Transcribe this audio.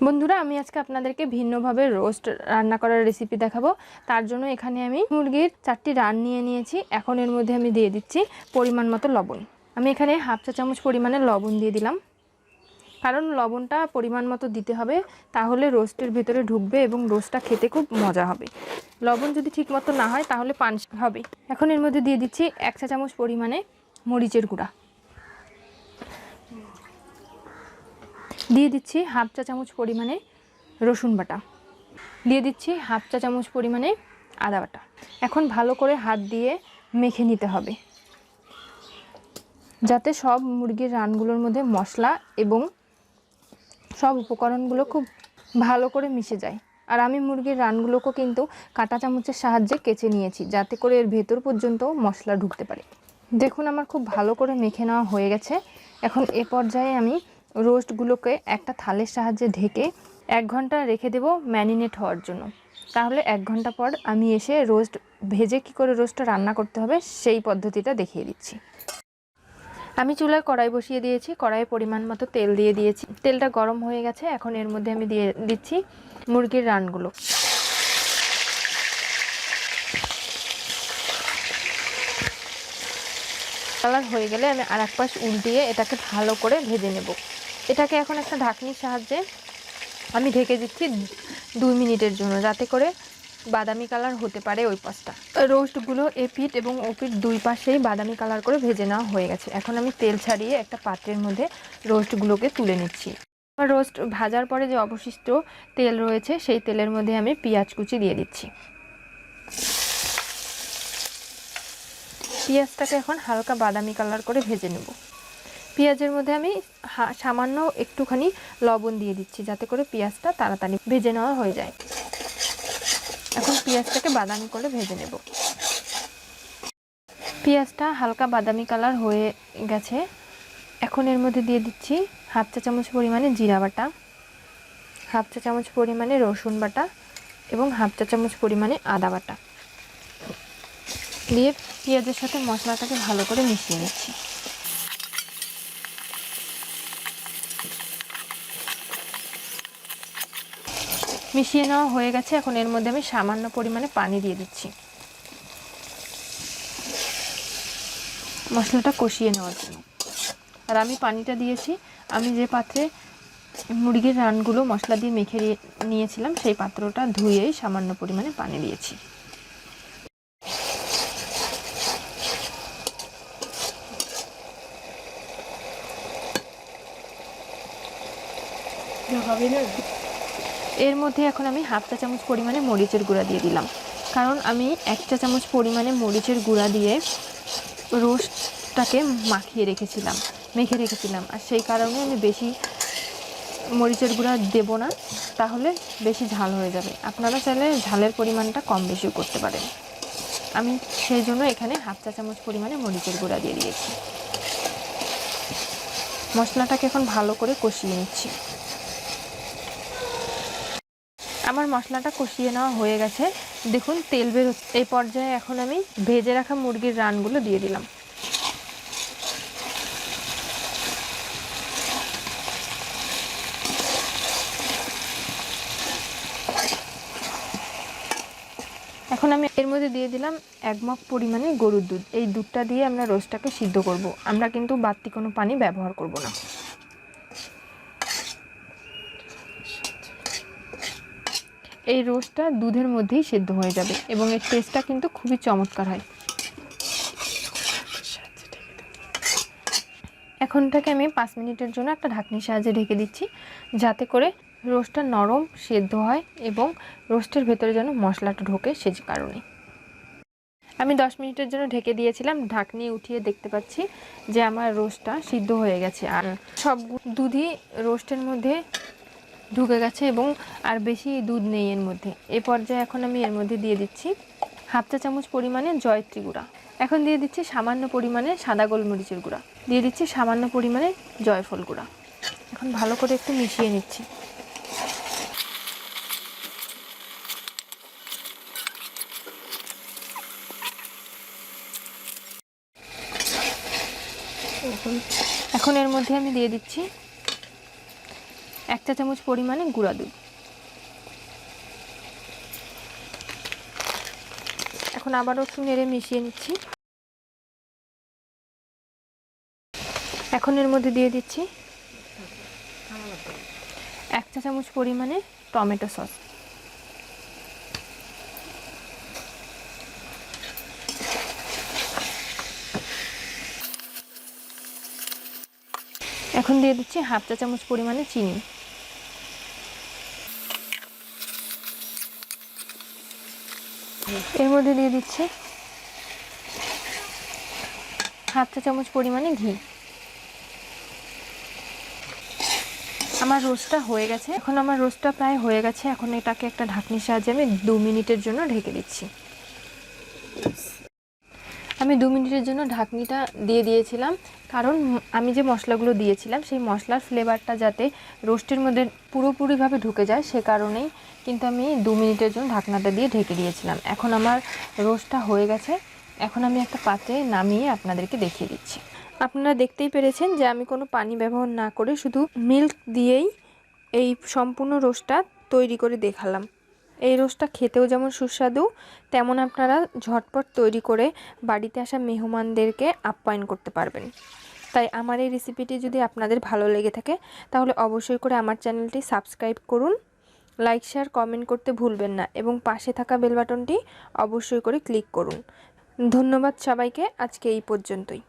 বন্ধুরা, আমি আজকে আপনাদেরকে ভিন্নভাবে রোস্ট রান্না করার রেসিপি দেখাবো। তার জন্য এখানে আমি মুরগির 4টি রান নিয়ে নিয়েছি। এখন এর মধ্যে আমি দিয়ে দিচ্ছি পরিমাণ মতো লবণ। আমি এখানে হাফ চা চামচ পরিমাণে লবণ দিয়ে দিলাম, কারণ লবণটা পরিমাণ মতো দিতে হবে, তাহলে রোস্টের ভেতরে ঢুকবে এবং রোস্টটা খেতে খুব মজা হবে। লবণ যদি ঠিক মতো না হয় তাহলে পানসে হবে। এখন এর মধ্যে দিয়ে দিচ্ছি 1 চা চামচ পরিমাণে মরিচের গুঁড়া, দিয়ে দিচ্ছি হাফ চা চামচ পরিমাণে রসুন বাটা, দিয়ে দিচ্ছি হাফ চা চামচ পরিমাণে আদা বাটা। এখন ভালো করে হাত দিয়ে মেখে নিতে হবে, যাতে সব মুরগির রানগুলোর মধ্যে মশলা এবং সব উপকরণগুলো খুব ভালো করে মিশে যায়। আর আমি মুরগির রানগুলোকেও কিন্তু কাঁটা চামচের সাহায্যে কেচে নিয়েছি, যাতে করে এর ভেতর পর্যন্ত মশলা ঢুকতে পারে। দেখুন, আমার খুব ভালো করে মেখে নেওয়া হয়ে গেছে। এখন এ পর্যায়ে আমি রোস্টগুলোকে একটা থালের সাহায্যে ঢেকে 1 ঘন্টা রেখে দেব ম্যারিনেট হওয়ার জন্য। তাহলে 1 ঘন্টা পর আমি এসে রোস্ট ভেজে কী করে রোস্টটা রান্না করতে হবে সেই পদ্ধতিটা দেখিয়ে দিচ্ছি। আমি চুলায় কড়াই বসিয়ে দিয়েছি, কড়াইয়ে পরিমাণ মতো তেল দিয়ে দিয়েছি। তেলটা গরম হয়ে গেছে। এখন এর মধ্যে আমি দিয়ে দিচ্ছি মুরগির রানগুলো। কালার হয়ে গেলে আমি আর এক পাশ উল্টিয়ে এটাকে ভালো করে ভেজে নেব। এটাকে এখন একটা ঢাকনির সাহায্যে আমি ঢেকে দিচ্ছি 2 মিনিটের জন্য, যাতে করে বাদামি কালার হতে পারে ওই পাশটা। রোস্টগুলো এপিঠ এবং ওপিঠ দুই পাশেই বাদামি কালার করে ভেজে নেওয়া হয়ে গেছে। এখন আমি তেল ছাড়িয়ে একটা পাত্রের মধ্যে রোস্টগুলোকে তুলে নিচ্ছি। রোস্ট ভাজার পরে যে অবশিষ্ট তেল রয়েছে সেই তেলের মধ্যে আমি পেঁয়াজ কুচি দিয়ে দিচ্ছি। পেঁয়াজটাকে এখন হালকা বাদামি কালার করে ভেজে নেব। পেঁয়াজের মধ্যে আমি সামান্য একটুখানি লবণ দিয়ে দিচ্ছি, যাতে করে পেঁয়াজটা তাড়াতাড়ি ভেজে নেওয়া হয়ে যায়। এখন পেঁয়াজটাকে বাদামি করে ভেজে নেব। পেঁয়াজটা হালকা বাদামি কালার হয়ে গেছে। এখন এর মধ্যে দিয়ে দিচ্ছি হাফ চা চামচ পরিমাণে জিরা বাটা, হাফ চা চামচ পরিমাণে রসুন বাটা এবং হাফ চা চামচ পরিমাণে আদা বাটা দিয়ে পেঁয়াজের সাথে মশলাটাকে ভালো করে মিশিয়ে নিচ্ছি। মিশিয়ে নেওয়া হয়ে গেছে। এখন এর মধ্যে আমি সামান্য পরিমাণে পানি দিয়ে দিচ্ছি মশলাটা কষিয়ে নেওয়ার জন্য। আর আমি পানিটা দিয়েছি, আমি যে পাত্রে মুরগির রানগুলো মশলা দিয়ে মেখে নিয়েছিলাম সেই পাত্রটা ধুয়েই সামান্য পরিমাণে পানি দিয়েছি। এর মধ্যে এখন আমি হাফ চা চামচ পরিমাণে মরিচের গুঁড়া দিয়ে দিলাম, কারণ আমি 1 চা চামচ পরিমাণে মরিচের গুঁড়া দিয়ে রোস্টটাকে মেখে রেখেছিলাম। আর সেই কারণে আমি বেশি মরিচের গুঁড়া দেব না, তাহলে বেশি ঝাল হয়ে যাবে। আপনারা চাইলে ঝালের পরিমাণটা কম বেশিও করতে পারেন। আমি সেই জন্য এখানে হাফ চা চামচ পরিমাণে মরিচের গুঁড়া দিয়ে দিয়েছি। মশলাটাকে এখন ভালো করে কষিয়ে নিচ্ছি। আমার মশলাটা কষিয়ে নেওয়া হয়ে গেছে। দেখুন, তেল বেরোচ্ছে। এই পর্যায়ে এখন আমি ভেজে রাখা মুরগির রানগুলো দিয়ে দিলাম। এখন আমি এর মধ্যে দিয়ে দিলাম 1 মগ পরিমাণে গরুর দুধ। এই দুধটা দিয়ে আমরা রোস্টটাকে সিদ্ধ করব। আমরা কিন্তু বাড়তি কোনো পানি ব্যবহার করব না। এই রোস্টটা দুধের মধ্যেই সিদ্ধ হয়ে যাবে এবং এর টেস্টটা কিন্তু খুবই চমৎকার হয়। এখনটাকে আমি 5 মিনিটের জন্য একটা ঢাকনির সাহায্যে ঢেকে দিচ্ছি, যাতে করে রোস্টটা নরম সেদ্ধ হয় এবং রোস্টের ভেতরে যেন মশলাটা ঢোকে। সে কারণে আমি 10 মিনিটের জন্য ঢেকে দিয়েছিলাম। ঢাকনি উঠিয়ে দেখতে পাচ্ছি যে আমার রোস্টটা সিদ্ধ হয়ে গেছে আর সব দুধই রোস্টের মধ্যে ঢুকে গেছে এবং আর বেশি দুধ নেই এর মধ্যে। এ পর্যায়ে এখন আমি এর মধ্যে দিয়ে দিচ্ছি হাফ চা চামচ পরিমাণে জয়ত্রী গুঁড়া। এখন দিয়ে দিচ্ছি সামান্য পরিমাণে সাদা গোলমরিচের গুঁড়া, দিয়ে দিচ্ছি সামান্য পরিমাণে জয়ফল গুঁড়া। এখন ভালো করে একটু মিশিয়ে নিচ্ছি। এখন এর মধ্যে আমি দিয়ে দিচ্ছি 1 চা চামচ পরিমাণে গুঁড়া দুধ। এখন আবারও একটু নেড়ে মিশিয়ে নিচ্ছি। এখন এর মধ্যে দিয়ে দিচ্ছি 1 চা চামচ পরিমাণে টমেটো সস। এখন দিয়ে দিচ্ছি 1/2 চা চামচ পরিমাণে চিনি। এর মধ্যে দিয়ে দিচ্ছি 1/2 চা চামচ পরিমাণে ঘি। আমার রোস্টটা হয়ে গেছে। এখন আমার রোস্টটা প্রায় হয়ে গেছে। এখন এটাকে একটা ঢাকনির সাহায্যে আমি 2 মিনিটের জন্য ঢেকে দিচ্ছি। আমি 2 মিনিটের জন্য ঢাকনিটা দিয়ে দিয়েছিলাম, কারণ আমি যে মশলাগুলো দিয়েছিলাম সেই মশলার ফ্লেভারটা যাতে রোস্টের মধ্যে পুরোপুরিভাবে ঢুকে যায়, সে কারণেই কিন্তু আমি 2 মিনিটের জন্য ঢাকনাটা দিয়ে ঢেকে দিয়েছিলাম। এখন আমার রোস্টটা হয়ে গেছে। এখন আমি একটা পাত্রে নামিয়ে আপনাদেরকে দেখিয়ে দিচ্ছি। আপনারা দেখতেই পেরেছেন যে আমি কোনো পানি ব্যবহার না করে শুধু মিল্ক দিয়েই এই সম্পূর্ণ রোস্টটা তৈরি করে দেখালাম। এই রোস্টটা খেতেও যেমন সুস্বাদু, তেমন আপনারা ঝটপট তৈরি করে বাড়িতে আসা মেহমানদেরকে আপ্যায়ন করতে পারবেন। তাই আমার এই রেসিপিটি যদি আপনাদের ভালো লেগে থাকে তাহলে অবশ্যই করে আমার চ্যানেলটি সাবস্ক্রাইব করুন, লাইক শেয়ার কমেন্ট করতে ভুলবেন না এবং পাশে থাকা বেল বাটনটি অবশ্যই করে ক্লিক করুন। ধন্যবাদ সবাইকে। আজকে এই পর্যন্তই।